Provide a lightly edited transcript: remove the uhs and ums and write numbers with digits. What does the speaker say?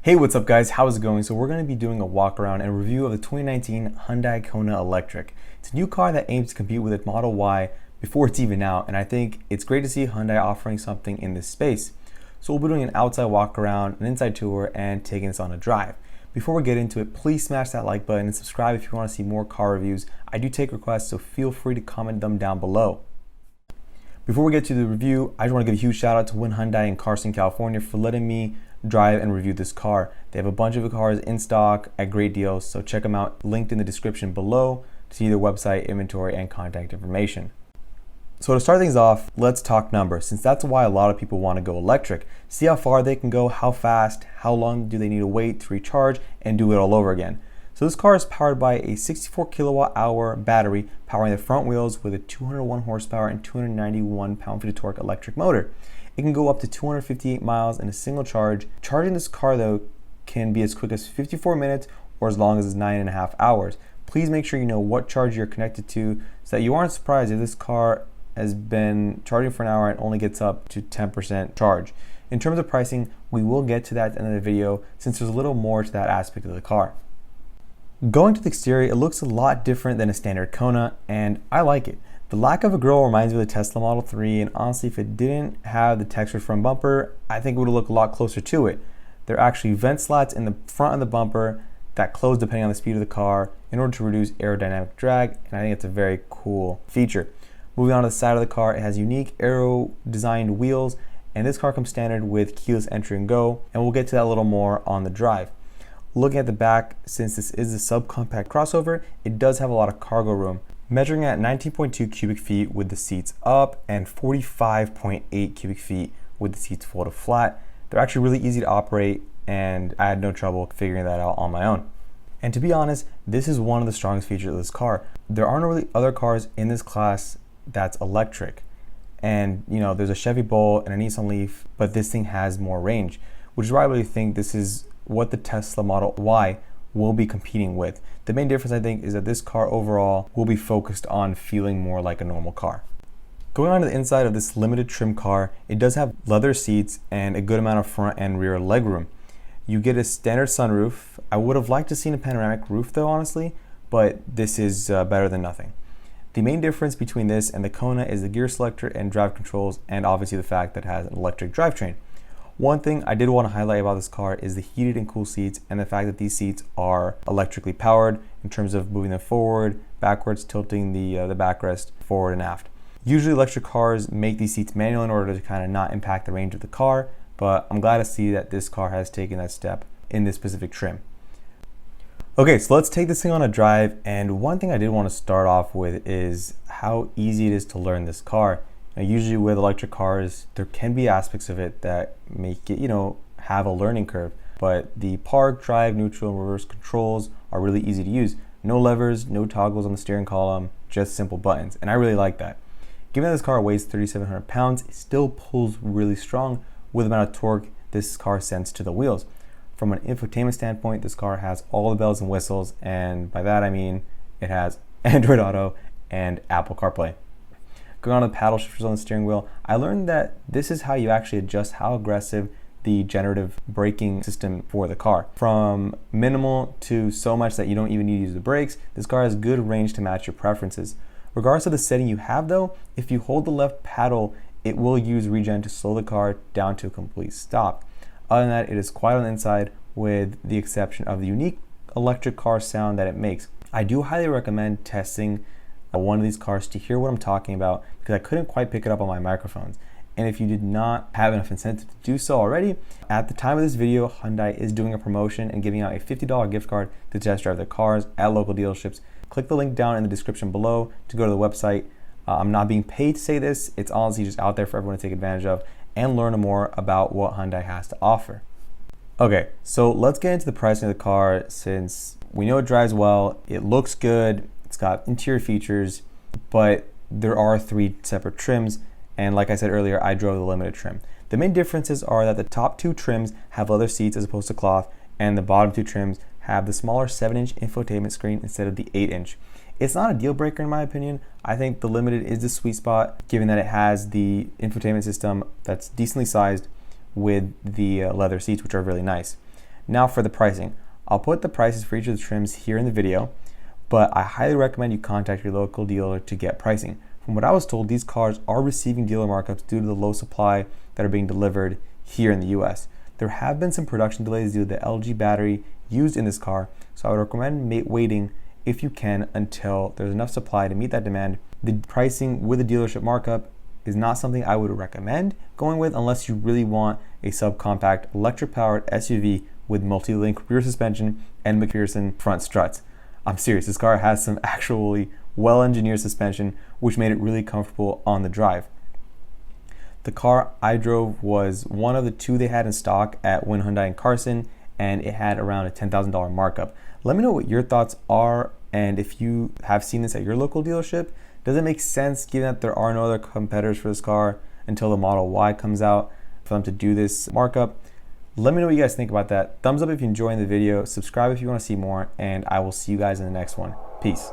Hey, what's up guys? How's it going? So we're going to be doing a walk around and review of the 2019 Hyundai Kona Electric. It's a new car that aims to compete with its Model Y before it's even out, and I think it's great to see Hyundai offering something in this space. So we'll be doing an outside walk around, an inside tour, and taking this on a drive. Before we get into it, please smash that like button and subscribe if you want to see more car reviews. I do take requests, so feel free to comment them down below. Before we get to the review, I just want to give a huge shout out to Hyundai in Carson, California for letting me drive and review this car. They have a bunch of cars in stock at great deals, so check them out, linked in the description below to see their website, inventory, and contact information. So to start things off, let's talk numbers, since that's why a lot of people want to go electric. See how far they can go, how fast, how long do they need to wait to recharge, and do it all over again. So this car is powered by a 64 kilowatt hour battery powering the front wheels with a 201 horsepower and 291 pound-feet of torque electric motor. It can go up to 258 miles in a single charge. Charging this car though can be as quick as 54 minutes or as long as 9.5 hours. Please make sure you know what charger you're connected to so that you aren't surprised if this car has been charging for an hour and only gets up to 10% charge. In terms of pricing, we will get to that at the end of the video since there's a little more to that aspect of the car. Going to the exterior, it looks a lot different than a standard Kona, and I like it. The lack of a grille reminds me of the Tesla Model 3, and honestly, if it didn't have the textured front bumper, I think it would look a lot closer to it. There are actually vent slats in the front of the bumper that close depending on the speed of the car in order to reduce aerodynamic drag, and I think it's a very cool feature. Moving on to the side of the car, it has unique aero-designed wheels, and this car comes standard with keyless entry and go, and we'll get to that a little more on the drive. Looking at the back, since this is a subcompact crossover, it does have a lot of cargo room, measuring at 19.2 cubic feet with the seats up and 45.8 cubic feet with the seats folded flat. They're actually really easy to operate, and I had no trouble figuring that out on my own. And to be honest, this is one of the strongest features of this car. There aren't really other cars in this class that's electric. And you know, there's a Chevy Bolt and a Nissan Leaf, but this thing has more range, which is why I really think this is what the Tesla Model Y will be competing with. The main difference I think is that this car overall will be focused on feeling more like a normal car. Going on to the inside of this limited trim car, it does have leather seats and a good amount of front and rear legroom. You get a standard sunroof. I would have liked to see a panoramic roof though, honestly, but this is better than nothing. The main difference between this and the Kona is the gear selector and drive controls, and obviously the fact that it has an electric drivetrain. One thing I did want to highlight about this car is the heated and cool seats and the fact that these seats are electrically powered in terms of moving them forward, backwards, tilting the backrest forward and aft. Usually electric cars make these seats manual in order to kind of not impact the range of the car, but I'm glad to see that this car has taken that step in this specific trim. Okay, so let's take this thing on a drive, and one thing I did want to start off with is how easy it is to learn this car. Now, usually with electric cars, there can be aspects of it that make it, have a learning curve. But the park, drive, neutral, and reverse controls are really easy to use. No levers, no toggles on the steering column, just simple buttons. And I really like that. Given that this car weighs 3,700 pounds, it still pulls really strong with the amount of torque this car sends to the wheels. From an infotainment standpoint, this car has all the bells and whistles. And by that I mean it has Android Auto and Apple CarPlay. Going on to the paddle shifters on the steering wheel, I learned that this is how you actually adjust how aggressive the generative braking system for the car. From minimal to so much that you don't even need to use the brakes, this car has good range to match your preferences. Regardless of the setting you have though, if you hold the left paddle, it will use regen to slow the car down to a complete stop. Other than that, it is quiet on the inside with the exception of the unique electric car sound that it makes. I do highly recommend testing one of these cars to hear what I'm talking about because I couldn't quite pick it up on my microphones. And if you did not have enough incentive to do so already, at the time of this video, Hyundai is doing a promotion and giving out a $50 gift card to test drive their cars at local dealerships. Click the link down in the description below to go to the website. I'm not being paid to say this. It's honestly just out there for everyone to take advantage of and learn more about what Hyundai has to offer. Okay, so let's get into the pricing of the car since we know it drives well, it looks good, it's got interior features, but there are 3 separate trims, and like I said earlier, I drove the limited trim. The main differences are that the top 2 trims have leather seats as opposed to cloth, and the bottom 2 trims have the smaller 7-inch infotainment screen instead of the 8-inch. It's not a deal breaker in my opinion. I think the limited is the sweet spot given that it has the infotainment system that's decently sized with the leather seats, which are really nice. Now for the pricing. I'll put the prices for each of the trims here in the video, but I highly recommend you contact your local dealer to get pricing. From what I was told, these cars are receiving dealer markups due to the low supply that are being delivered here in the US. There have been some production delays due to the LG battery used in this car, so I would recommend waiting if you can until there's enough supply to meet that demand. The pricing with a dealership markup is not something I would recommend going with unless you really want a subcompact electric-powered SUV with multi-link rear suspension and McPherson front struts. I'm serious, this car has some actually well-engineered suspension, which made it really comfortable on the drive. The car I drove was one of the two they had in stock at Hyundai and Carson, and it had around a $10,000 markup. Let me know what your thoughts are, and if you have seen this at your local dealership. Does it make sense, given that there are no other competitors for this car until the Model Y comes out, for them to do this markup? Let me know what you guys think about that. Thumbs up if you're enjoying the video, subscribe if you want to see more, and I will see you guys in the next one. Peace.